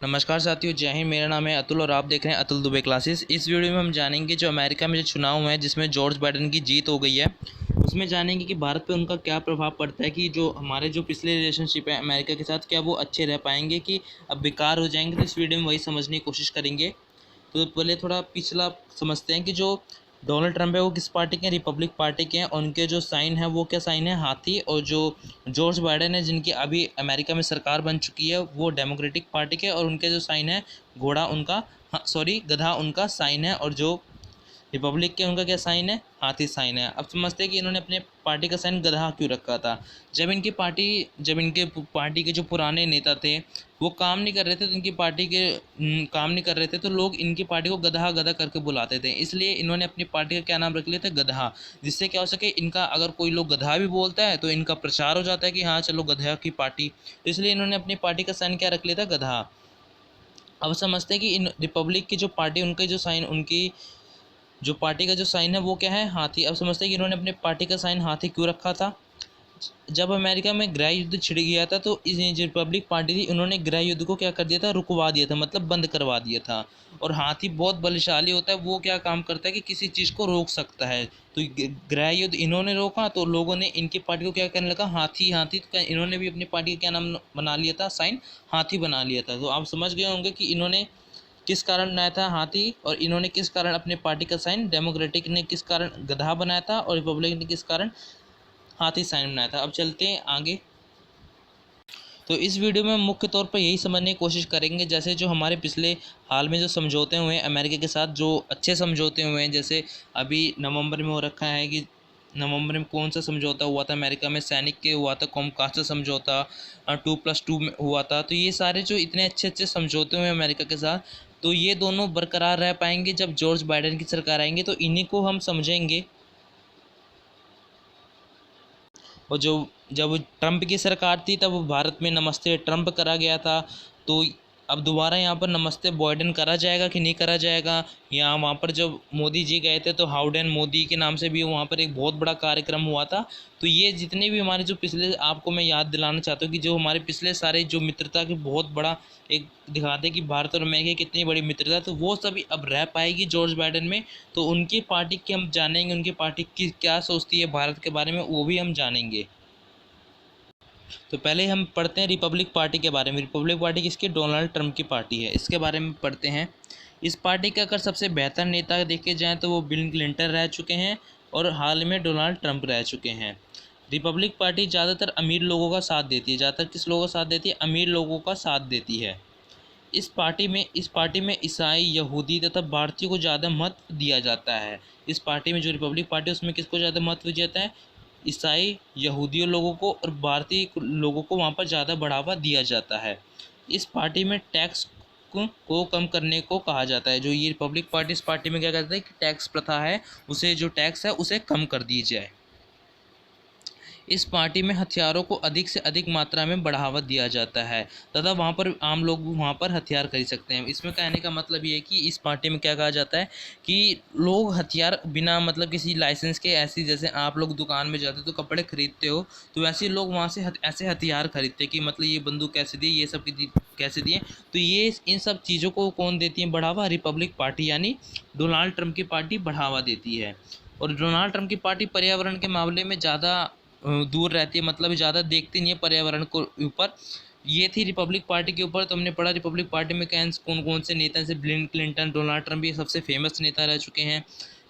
नमस्कार साथियों, जय हिंद। मेरा नाम है अतुल और आप देख रहे हैं अतुल दुबे क्लासेस। इस वीडियो में हम जानेंगे जो अमेरिका में जो चुनाव हुए हैं जिसमें जॉर्ज बाइडेन की जीत हो गई है, उसमें जानेंगे कि भारत पे उनका क्या प्रभाव पड़ता है, कि जो हमारे जो पिछले रिलेशनशिप है अमेरिका के साथ, क्या वो अच्छे रह पाएंगे कि अब बेकार हो जाएंगे। तो इस वीडियो में वही समझने की कोशिश करेंगे। तो पहले थोड़ा पिछला समझते हैं कि जो डोनाल्ड ट्रंप है वो किस पार्टी के हैं, रिपब्लिक पार्टी के हैं। उनके जो साइन है वो क्या साइन है, हाथी। और जो जॉर्ज बाइडेन है जिनकी अभी अमेरिका में सरकार बन चुकी है, वो डेमोक्रेटिक पार्टी के, और उनके जो साइन है घोड़ा उनका, सॉरी गधा उनका साइन है। और जो रिपब्लिक के उनका क्या साइन है, हाथी साइन है। अब समझते हैं कि इन्होंने अपने पार्टी का साइन गधा क्यों रखा था। जब इनके पार्टी के जो पुराने नेता थे वो काम नहीं कर रहे थे, तो इनकी पार्टी के काम नहीं कर रहे थे, तो लोग इनकी पार्टी को गधा गधा करके बुलाते थे। इसलिए इन्होंने अपनी पार्टी का क्या नाम रख लिया था, गधा। जिससे क्या हो सके, इनका अगर कोई लोग गधा भी बोलता है तो इनका प्रचार हो जाता है कि हाँ चलो गधा की पार्टी। तो इसलिए इन्होंने अपनी पार्टी का साइन क्या रख लिया था, गधा। अब समझते हैं कि इन रिपब्लिक की जो पार्टी, उनके जो साइन, उनकी जो पार्टी का जो साइन है वो क्या है, हाथी। अब समझते हैं कि इन्होंने अपने पार्टी का साइन हाथी क्यों रखा था। जब अमेरिका में गृह युद्ध छिड़ गया था तो इस जो रिपब्लिक पार्टी थी उन्होंने गृह युद्ध को क्या कर दिया था, रुकवा दिया था, मतलब बंद करवा दिया था। और हाथी बहुत बलशाली होता है, वो क्या काम करता है कि किसी चीज़ को रोक सकता है। तो गृह युद्ध इन्होंने रोका तो लोगों ने इनकी पार्टी को क्या करने लगा, हाथी हाथी। तो इन्होंने भी अपनी पार्टी का क्या नाम बना लिया था, साइन हाथी बना लिया था। तो आप समझ गए होंगे कि इन्होंने किस कारण बनाया था हाथी, और इन्होंने किस कारण अपने पार्टी का साइन, डेमोक्रेटिक ने किस कारण गधा बनाया था, और रिपब्लिक ने किस कारण हाथी साइन बनाया था। अब चलते हैं आगे। तो इस वीडियो में मुख्य तौर पर यही समझने की कोशिश करेंगे, जैसे जो हमारे पिछले हाल में जो समझौते हुए हैं अमेरिका के साथ, जो अच्छे समझौते हुए हैं। जैसे अभी नवंबर में हो रखा है कि नवंबर में कौन सा समझौता हुआ था अमेरिका में, सैनिक के हुआ था, कॉमकास्ट समझौता 2+2 में हुआ था। तो ये सारे जो इतने अच्छे अच्छे समझौते हुए हैं अमेरिका के साथ, तो ये दोनों बरकरार रह पाएंगे जब जॉर्ज बाइडेन की सरकार आएंगे। तो इन्हीं को हम समझेंगे। और जो जब ट्रंप की सरकार थी तब भारत में नमस्ते ट्रंप करा गया था। तो अब दोबारा यहाँ पर नमस्ते बाइडेन करा जाएगा कि नहीं करा जाएगा। यहाँ वहाँ पर जब मोदी जी गए थे तो हाउडेन मोदी के नाम से भी वहाँ पर एक बहुत बड़ा कार्यक्रम हुआ था। तो ये जितने भी हमारे जो पिछले, आपको मैं याद दिलाना चाहता हूँ कि जो हमारे पिछले सारे जो मित्रता की बहुत बड़ा एक दिखाते कि भारत और अमेरिका की कितनी बड़ी मित्रता, तो वो सभी अब रह पाएगी जॉर्ज बाइडेन में। तो उनकी पार्टी की हम जानेंगे, उनकी पार्टी की क्या सोचती है भारत के बारे में, वो भी हम जानेंगे। तो पहले हम पढ़ते हैं रिपब्लिक पार्टी के बारे में। रिपब्लिक पार्टी किसकी, डोनाल्ड ट्रंप की पार्टी है, इसके बारे में पढ़ते हैं। इस पार्टी के अगर सबसे बेहतर नेता देखे जाएं तो वो बिल क्लिंटन रह चुके हैं, और हाल में डोनाल्ड ट्रंप रह चुके हैं। रिपब्लिक पार्टी ज़्यादातर अमीर लोगों का साथ देती है। ज़्यादातर किस लोगों का साथ देती है, अमीर लोगों का साथ देती है। इस पार्टी में ईसाई, यहूदी तथा भारतीयों को ज़्यादा महत्व दिया जाता है। इस पार्टी में जो रिपब्लिक पार्टी है उसमें किसको ज़्यादा महत्व दिया जाता है, ईसाई, यहूदियों लोगों को और भारतीय लोगों को वहाँ पर ज़्यादा बढ़ावा दिया जाता है। इस पार्टी में टैक्स को कम करने को कहा जाता है। जो ये रिपब्लिक पार्टी, इस पार्टी में क्या कहता है कि टैक्स प्रथा है, उसे जो टैक्स है उसे कम कर दी जाए। इस पार्टी में हथियारों को अधिक से अधिक मात्रा में बढ़ावा दिया जाता है तथा वहाँ पर आम लोग वहाँ पर हथियार खरीद सकते हैं। इसमें कहने का मतलब ये है कि इस पार्टी में क्या कहा जाता है कि लोग हथियार बिना मतलब किसी लाइसेंस के, ऐसी जैसे आप लोग दुकान में जाते हो तो कपड़े खरीदते हो, तो वैसे लोग वहाँ से ऐसे हथियार खरीदते हैं कि मतलब ये बंदूक कैसे दिए, ये सब कैसे दिए। तो ये इन सब चीज़ों को कौन देती है बढ़ावा, रिपब्लिक पार्टी यानी डोनाल्ड ट्रंप की पार्टी बढ़ावा देती है। और डोनाल्ड ट्रंप की पार्टी पर्यावरण के मामले में ज़्यादा दूर रहती है, मतलब ज़्यादा देखती नहीं है पर्यावरण को ऊपर। ये थी रिपब्लिक पार्टी के ऊपर। तो हमने पढ़ा रिपब्लिक पार्टी में कौन कौन से नेता, जैसे बिल क्लिंटन, डोनाल्ड ट्रंप, ये सबसे फेमस नेता रह चुके हैं।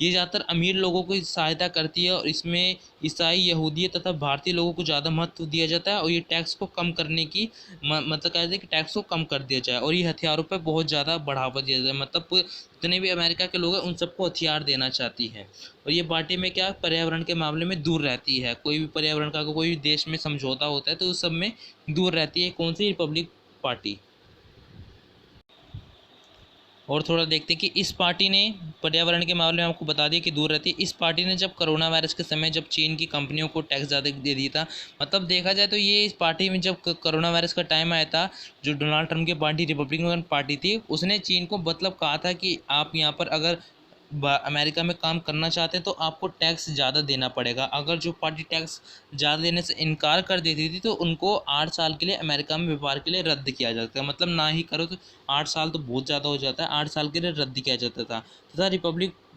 ये ज़्यादातर अमीर लोगों को सहायता करती है, और इसमें ईसाई, यहूदी तथा भारतीय लोगों को ज़्यादा महत्व दिया जाता है। और ये टैक्स को कम करने की मतलब कहते हैं कि टैक्स को कम कर दिया जाए, और ये हथियारों पर बहुत ज़्यादा बढ़ावा दिया जाए। मतलब जितने भी अमेरिका के लोग हैं उन सबको हथियार देना चाहती है। और ये पार्टी में क्या, पर्यावरण के मामले में दूर रहती है। कोई भी पर्यावरण का कोई भी देश में समझौता होता है तो उस सब में दूर रहती है। कौन सी, रिपब्लिक पार्टी। और थोड़ा देखते हैं कि इस पार्टी ने पर्यावरण के मामले में आपको बता दिया कि दूर रहती है। इस पार्टी ने जब कोरोना वायरस के समय जब चीन की कंपनियों को टैक्स ज़्यादा दे दिया था, मतलब देखा जाए तो ये इस पार्टी में जब कोरोना वायरस का टाइम आया था, जो डोनाल्ड ट्रंप की पार्टी रिपब्लिकन पार्टी थी, उसने चीन को मतलब कहा था कि आप यहाँ पर अगर अमेरिका में काम करना चाहते हैं तो आपको टैक्स ज़्यादा देना पड़ेगा। अगर जो पार्टी टैक्स ज़्यादा देने से इनकार कर देती थी तो उनको 8 साल के लिए अमेरिका में व्यापार के लिए रद्द किया जाता है। मतलब ना ही करो तो 8 साल तो बहुत ज़्यादा हो जाता है, 8 साल के लिए रद्द किया जाता था। तथा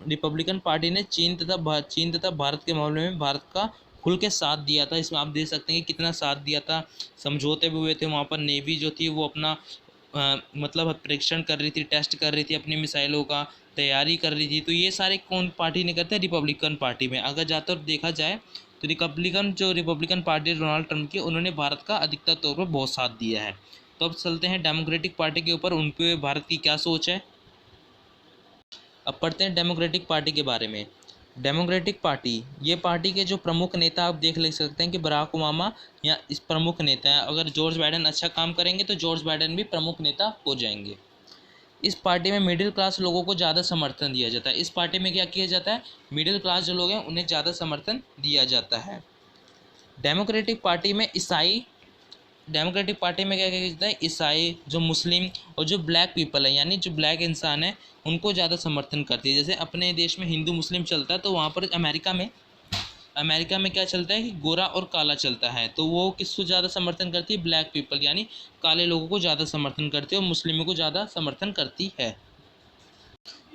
रिपब्लिकन पार्टी ने चीन तथा भारत के मामले में भारत का खुल के साथ दिया था। इसमें आप देख सकते हैं कि कितना साथ दिया था, समझौते भी हुए थे। वहाँ पर नेवी जो थी वो अपना मतलब परीक्षण कर रही थी, टेस्ट कर रही थी, अपनी मिसाइलों का तैयारी कर रही थी। तो ये सारे कौन पार्टी ने करते हैं? रिपब्लिकन पार्टी में। अगर ज़्यादातर देखा जाए तो रिपब्लिकन पार्टी डोनाल्ड ट्रंप की, उन्होंने भारत का अधिकतर तौर पर बहुत साथ दिया है। तो अब चलते हैं डेमोक्रेटिक पार्टी के ऊपर, उन पे भारत की क्या सोच है। अब पढ़ते हैं डेमोक्रेटिक पार्टी के बारे में। डेमोक्रेटिक पार्टी, ये पार्टी के जो प्रमुख नेता आप ले सकते हैं कि बराक ओबामा या इस प्रमुख नेता है। अगर जॉर्ज बाइडेन अच्छा काम करेंगे तो जॉर्ज बाइडेन भी प्रमुख नेता हो जाएंगे। इस पार्टी में मिडिल क्लास लोगों को ज़्यादा समर्थन दिया जाता है। इस पार्टी में क्या किया जाता है? मिडिल क्लास जो लोग हैं उन्हें ज़्यादा समर्थन दिया जाता है। डेमोक्रेटिक पार्टी में डेमोक्रेटिक पार्टी में क्या किया जाता है? ईसाई, जो मुस्लिम और जो ब्लैक पीपल है, यानी जो ब्लैक इंसान है, उनको ज़्यादा समर्थन करती है। जैसे अपने देश में हिंदू मुस्लिम चलता है तो वहाँ पर अमेरिका में क्या चलता है कि गोरा और काला चलता है। तो वो किसको ज़्यादा समर्थन करती है? ब्लैक पीपल, यानी काले लोगों को ज़्यादा समर्थन करती है और मुस्लिमों को ज़्यादा समर्थन करती है।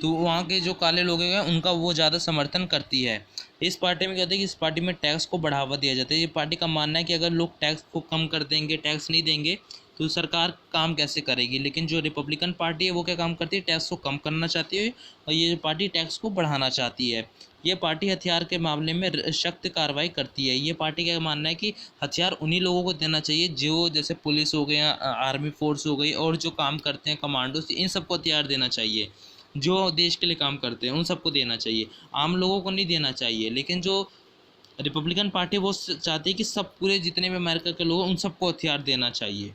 तो वहाँ के जो काले लोग हैं उनका वो ज़्यादा समर्थन करती है। इस पार्टी में कहते हैं कि इस पार्टी में टैक्स को बढ़ावा दिया जाता है। ये पार्टी का मानना है कि अगर लोग टैक्स को कम कर देंगे, टैक्स नहीं देंगे, तो सरकार काम कैसे करेगी। लेकिन जो रिपब्लिकन पार्टी है वो क्या काम करती है? टैक्स को कम करना चाहती है, और ये जो पार्टी टैक्स को बढ़ाना चाहती है। ये पार्टी हथियार के मामले में सख्त कार्रवाई करती है। ये पार्टी का मानना है कि हथियार उन्हीं लोगों को देना चाहिए जो, जैसे पुलिस हो गया, आर्मी फोर्स हो गई, और जो काम करते हैं कमांडोज, इन सबको हथियार देना चाहिए। जो देश के लिए काम करते हैं उन सबको देना चाहिए, आम लोगों को नहीं देना चाहिए। लेकिन जो रिपब्लिकन पार्टी वो चाहती है कि सब, पूरे जितने भी अमेरिका के लोग हैं उन सबको हथियार देना चाहिए।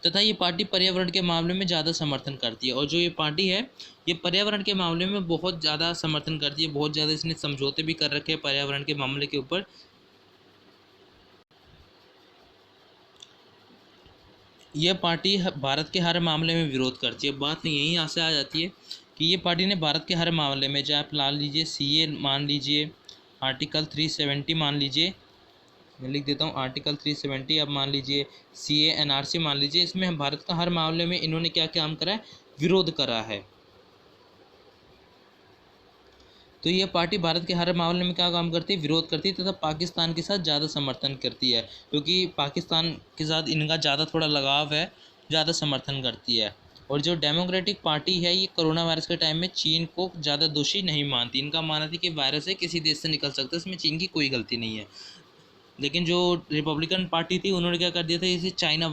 तथा ये पार्टी पर्यावरण के मामले में ज़्यादा समर्थन करती है। और जो ये पार्टी है ये पर्यावरण के मामले में बहुत ज़्यादा समर्थन करती है, बहुत ज़्यादा इसने समझौते भी कर रखे हैं पर्यावरण के मामले के ऊपर। यह पार्टी भारत के हर मामले में विरोध करती है। बात यहीं यहाँ से आ जाती है कि ये पार्टी ने भारत के हर मामले में, चाहे आप ला लीजिए सीए मान लीजिए, आर्टिकल 370 मान लीजिए, मैं लिख देता हूँ आर्टिकल 370, अब मान लीजिए सीए एनआरसी मान लीजिए, इसमें भारत का हर मामले में इन्होंने क्या काम करा है? विरोध करा है। तो ये पार्टी भारत के हर मामले में क्या काम करती है? विरोध करती है, तथा पाकिस्तान के साथ ज़्यादा समर्थन करती है, क्योंकि पाकिस्तान के साथ इनका ज़्यादा थोड़ा लगाव है, ज़्यादा समर्थन करती है। और जो डेमोक्रेटिक पार्टी है ये कोरोना वायरस के टाइम में चीन को ज़्यादा दोषी नहीं मानती। इनका मानना था कि वायरस है, किसी देश से निकल सकता है, इसमें चीन की कोई गलती नहीं है। लेकिन जो रिपब्लिकन पार्टी थी उन्होंने क्या कर दिया था, इसे चाइना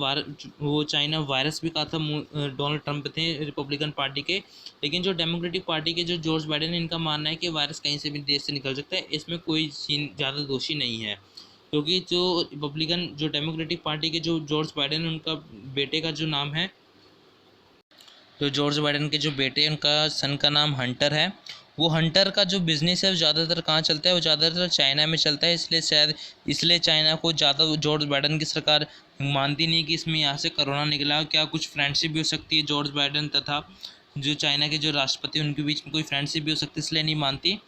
वायरस भी कहा था डोनाल्ड ट्रंप थे रिपब्लिकन पार्टी के। लेकिन जो डेमोक्रेटिक पार्टी के जो जॉर्ज बाइडेन, इनका मानना है कि वायरस कहीं से भी देश से निकल सकता है, इसमें कोई चीन ज़्यादा दोषी नहीं है। क्योंकि जो डेमोक्रेटिक पार्टी के जो जॉर्ज बाइडेन, उनका बेटे का जो नाम है, तो जॉर्ज बाइडेन के जो बेटे हैं उनका सन का नाम हंटर है। वो हंटर का जो बिज़नेस है वो ज़्यादातर कहाँ चलता है? वो ज़्यादातर चाइना में चलता है। इसलिए चाइना को ज़्यादा जॉर्ज बाइडेन की सरकार मानती नहीं कि इसमें यहाँ से कोरोना निकला। क्या कुछ फ्रेंडशिप भी हो सकती है जॉर्ज बाइडेन तथा जो चाइना के जो राष्ट्रपति उनके बीच में कोई फ्रेंडशिप भी हो सकती है, इसलिए नहीं मानती।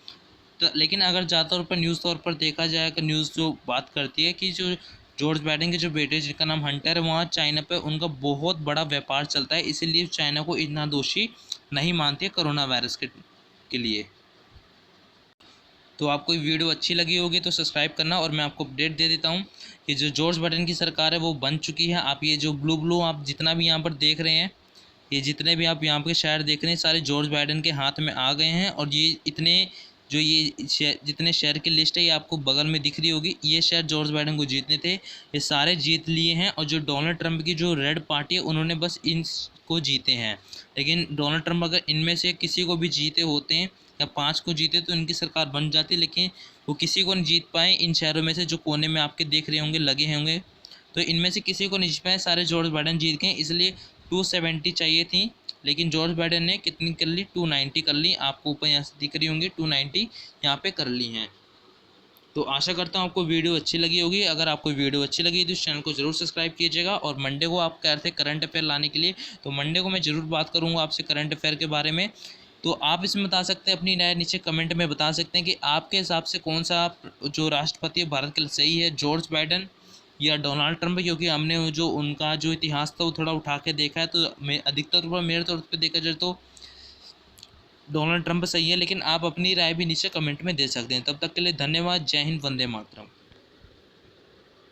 तो लेकिन अगर ज़्यादा तौर पर न्यूज़ तौर पर देखा जाए कि न्यूज़ जो बात करती है कि जो जॉर्ज बाइडेन के जो बेटे जिनका नाम हंटर है, वहाँ चाइना पे उनका बहुत बड़ा व्यापार चलता है, इसीलिए चाइना को इतना दोषी नहीं मानती है कोरोना वायरस के लिए। तो आपको ये वीडियो अच्छी लगी होगी तो सब्सक्राइब करना। और मैं आपको अपडेट दे देता हूँ कि जो जॉर्ज बाइडेन की सरकार है वो बन चुकी है। आप ये जो ब्लू आप जितना भी यहाँ पर देख रहे हैं, ये जितने भी आप यहाँ पे शहर देख रहे हैं, सारे जॉर्ज बाइडेन के हाथ में आ गए हैं। और ये जितने शहर की लिस्ट है ये आपको बगल में दिख रही होगी, ये शहर जॉर्ज बाइडेन को जीतने थे, ये सारे जीत लिए हैं। और जो डोनाल्ड ट्रंप की जो रेड पार्टी है उन्होंने बस इनको जीते हैं। लेकिन डोनाल्ड ट्रंप अगर इनमें से किसी को भी जीते होते हैं या 5 को जीते तो इनकी सरकार बन जाती, लेकिन वो किसी को नहीं जीत पाए इन शहरों में से जो कोने में आपके देख रहे होंगे लगे होंगे। तो इनमें से किसी को नहीं जीत पाए, सारे जॉर्ज बाइडेन जीत गए। इसलिए 270 चाहिए थी, लेकिन जॉर्ज बाइडेन ने कितनी कर ली? 290 कर ली। आपको ऊपर यहाँ से दिख रही होंगी 290 यहाँ पे कर ली हैं। तो आशा करता हूँ आपको वीडियो अच्छी लगी होगी। अगर आपको वीडियो अच्छी लगी तो इस चैनल को ज़रूर सब्सक्राइब कीजिएगा। और मंडे को आप कह रहे थे करंट अफेयर लाने के लिए, तो मंडे को मैं ज़रूर बात करूँगा आपसे करंट अफेयर के बारे में। तो आप इसमें बता सकते हैं अपनी राय, नीचे कमेंट में बता सकते हैं कि आपके हिसाब से कौन सा जो राष्ट्रपति है भारत के लिए सही है, जॉर्ज बाइडन या डोनाल्ड ट्रंप। क्योंकि हमने जो उनका जो इतिहास था वो थोड़ा उठा के देखा है, तो मैं अधिकतर पर मेरे तौर पर देखा जाए तो डोनाल्ड ट्रंप सही है। लेकिन आप अपनी राय भी नीचे कमेंट में दे सकते हैं। तब तक के लिए धन्यवाद। जय हिंद, वंदे मातरम।